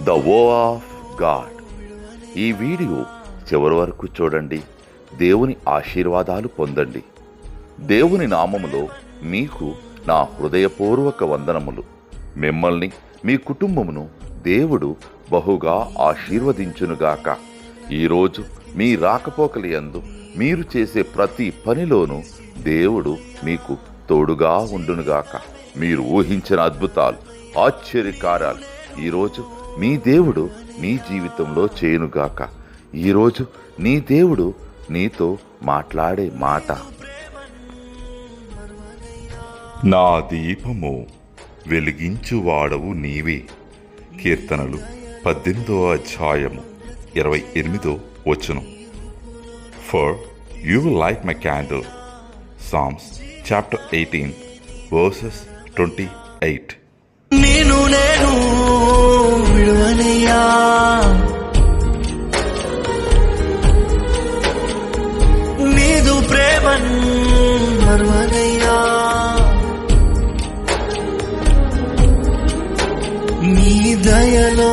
The వో of God. ఈ video చివరి వరకు చూడండి. దేవుని ఆశీర్వాదాలు పొందండి. దేవుని నామములో మీకు నా హృదయపూర్వక వందనములు. మిమ్మల్ని మీ కుటుంబమును దేవుడు బహుగా ఆశీర్వదించునుగాక. ఈరోజు మీ రాకపోకలి యందు మీరు చేసే ప్రతి పనిలోనూ దేవుడు మీకు తోడుగా ఉండునుగాక. మీరు ఊహించిన అద్భుతాలు, ఆశ్చర్యకార్యాలు ఈరోజు మీ దేవుడు నీ జీవితంలో చేయునుగాక. ఈరోజు నీ దేవుడు నీతో మాట్లాడే మాట, నా దీపము వెలిగించువాడవు నీవే. కీర్తనలు 18వ అధ్యాయము 28వ వచనం. For you will light my candle. Psalms chapter 18 verses 28. నేను విడువనయ్యా, నీదు ప్రేమన్ మరువనయ్యా, నీ దయలో